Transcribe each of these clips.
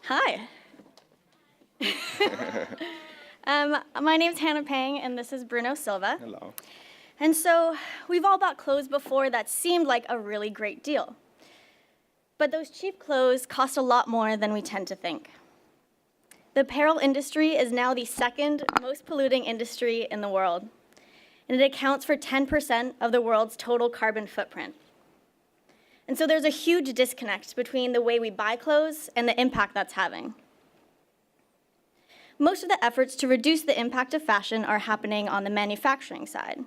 Hi. My name's Hannah Phang, and this is Bruno Silva. Hello. And so we've all bought clothes before that seemed like a really great deal. But those cheap clothes cost a lot more than we tend to think. The apparel industry is now the second most polluting industry in the world, and it accounts for 10% of the world's total carbon footprint. And so there's a huge disconnect between the way we buy clothes and the impact that's having. Most of the efforts to reduce the impact of fashion are happening on the manufacturing side.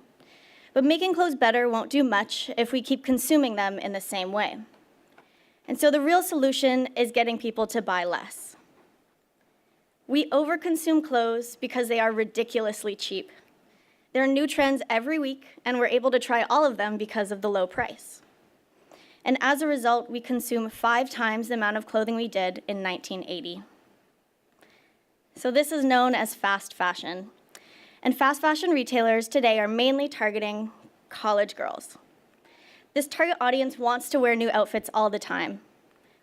But making clothes better won't do much if we keep consuming them in the same way. And so the real solution is getting people to buy less. We overconsume clothes because they are ridiculously cheap. There are new trends every week, and we're able to try all of them because of the low price. And as a result, we consume 5 times the amount of clothing we did in 1980. So this is known as fast fashion. And fast fashion retailers today are mainly targeting college girls. This target audience wants to wear new outfits all the time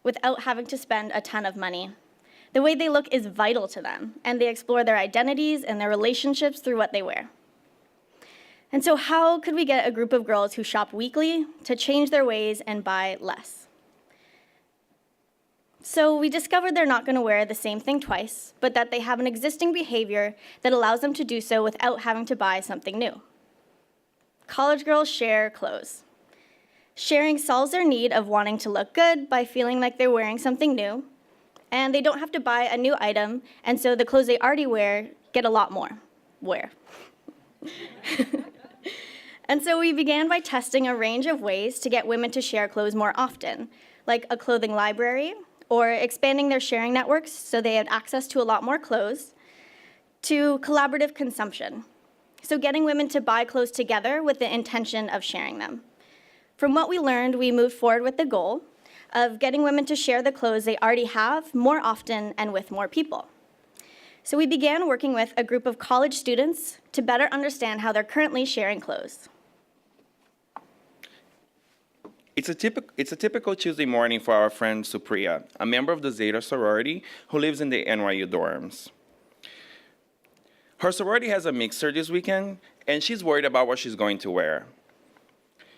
without having to spend a ton of money. The way they look is vital to them, and they explore their identities and their relationships through what they wear. And so how could we get a group of girls who shop weekly to change their ways and buy less? So we discovered they're not going to wear the same thing twice, but that they have an existing behavior that allows them to do so without having to buy something new. College girls share clothes. Sharing solves their need of wanting to look good by feeling like they're wearing something new, and they don't have to buy a new item, and so the clothes they already wear get a lot more wear. And so we began by testing a range of ways to get women to share clothes more often, like a clothing library, or expanding their sharing networks so they had access to a lot more clothes, to collaborative consumption. So getting women to buy clothes together with the intention of sharing them. From what we learned, we moved forward with the goal of getting women to share the clothes they already have more often and with more people. So we began working with a group of college students to better understand how they're currently sharing clothes. It's a typical Tuesday morning for our friend Supriya, a member of the Zeta sorority who lives in the NYU dorms. Her sorority has a mixer this weekend, and she's worried about what she's going to wear.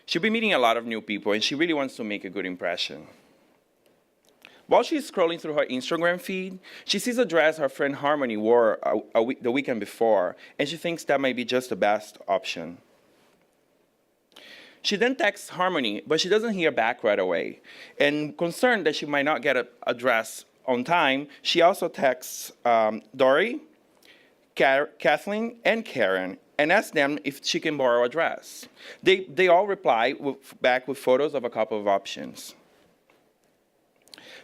She'll be meeting a lot of new people, and she really wants to make a good impression. While she's scrolling through her Instagram feed, she sees a dress her friend Harmony wore the weekend before, and she thinks that might be just the best option. She then texts Harmony, but she doesn't hear back right away. And concerned that she might not get a dress on time, she also texts Dory, Kathleen, and Karen, and asks them if she can borrow a dress. They all reply back with photos of a couple of options.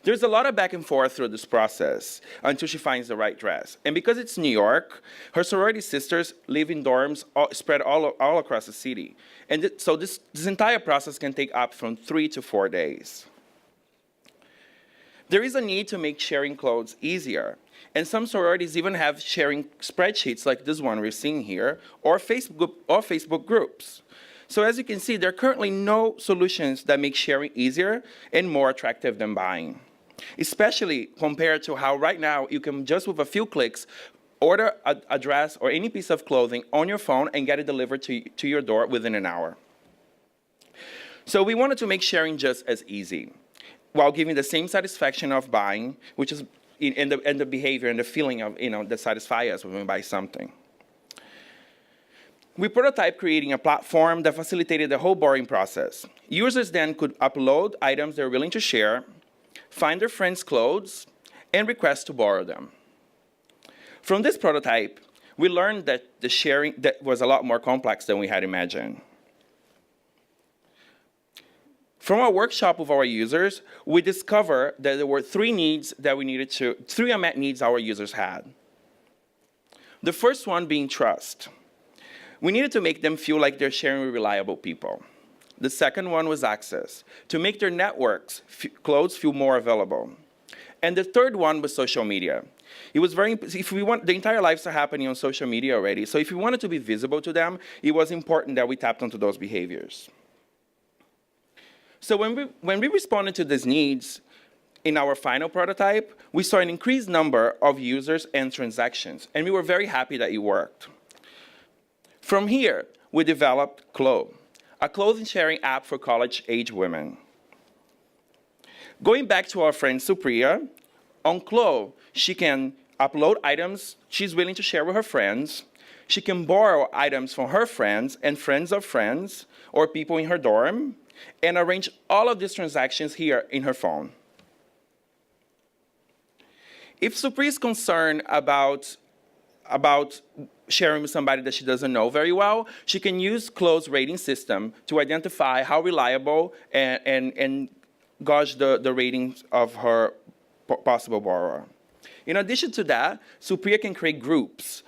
There's a lot of back and forth through this process until she finds the right dress. And because it's New York, her sorority sisters live in dorms spread all across the city. And so this entire process can take up from 3 to 4 days. There is a need to make sharing clothes easier. And some sororities even have sharing spreadsheets like this one we're seeing here, or Facebook groups. So as you can see, there are currently no solutions that make sharing easier and more attractive than buying, especially compared to how right now you can just with a few clicks order a dress or any piece of clothing on your phone and get it delivered to your door within an hour. So we wanted to make sharing just as easy, while giving the same satisfaction of buying, which is in the behavior and the feeling of, that satisfies us when we buy something. We prototyped creating a platform that facilitated the whole borrowing process. Users then could upload items they're willing to share, find their friends' clothes, and request to borrow them. From this prototype, we learned that the sharing that was a lot more complex than we had imagined. From our workshop with our users, we discovered that there were 3 unmet needs our users had. The first one being trust. We needed to make them feel like they're sharing with reliable people. The second one was access, to make their networks clothes feel more available. And the third one was social media. It was the entire lives are happening on social media already, so if we wanted to be visible to them, it was important that we tapped into those behaviors. So when we responded to these needs, in our final prototype, we saw an increased number of users and transactions, and we were very happy that it worked. From here, we developed Clo, a clothing sharing app for college-age women. Going back to our friend Supriya, on Clo, she can upload items she's willing to share with her friends. She can borrow items from her friends and friends of friends or people in her dorm, and arrange all of these transactions here in her phone. If Supriya is concerned about sharing with somebody that she doesn't know very well, she can use Clo's rating system to identify how reliable and gauge the ratings of her possible borrower. In addition to that, Supriya can create groups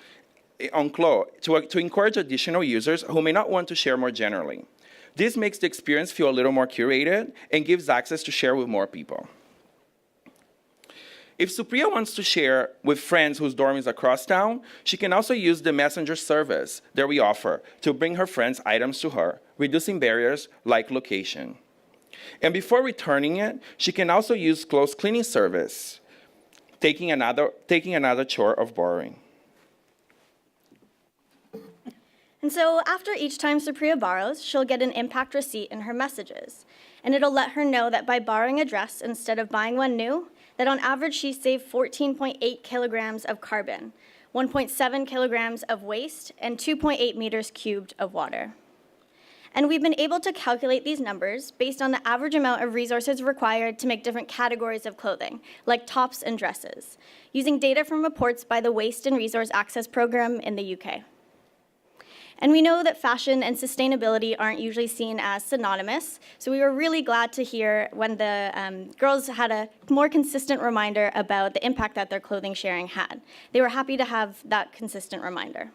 on Clo to encourage additional users who may not want to share more generally. This makes the experience feel a little more curated and gives access to share with more people. If Supriya wants to share with friends whose dorm is across town, she can also use the messenger service that we offer to bring her friends' items to her, reducing barriers like location. And before returning it, she can also use Clo's cleaning service, taking another chore of borrowing. And so after each time Supriya borrows, she'll get an impact receipt in her messages. And it'll let her know that by borrowing a dress instead of buying one new, that on average she saved 14.8 kilograms of carbon, 1.7 kilograms of waste, and 2.8 meters cubed of water. And we've been able to calculate these numbers based on the average amount of resources required to make different categories of clothing, like tops and dresses, using data from reports by the Waste and Resource Access Program in the UK. And we know that fashion and sustainability aren't usually seen as synonymous, so we were really glad to hear when the girls had a more consistent reminder about the impact that their clothing sharing had. They were happy to have that consistent reminder.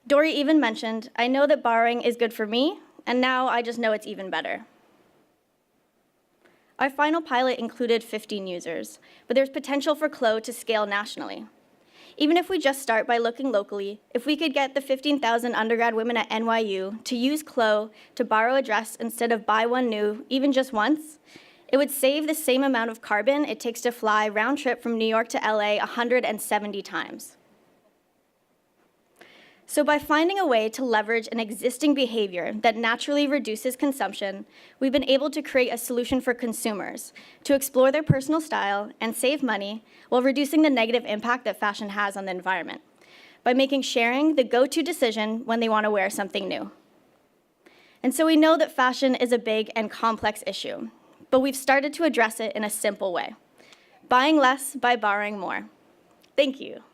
Dory even mentioned, "I know that borrowing is good for me, and now I just know it's even better." Our final pilot included 15 users, but there's potential for Clo to scale nationally. Even if we just start by looking locally, if we could get the 15,000 undergrad women at NYU to use Clo to borrow a dress instead of buy one new, even just once, it would save the same amount of carbon it takes to fly round trip from New York to LA 170 times. So by finding a way to leverage an existing behavior that naturally reduces consumption, we've been able to create a solution for consumers to explore their personal style and save money while reducing the negative impact that fashion has on the environment, by making sharing the go-to decision when they want to wear something new. And so we know that fashion is a big and complex issue, but we've started to address it in a simple way: buying less by borrowing more. Thank you.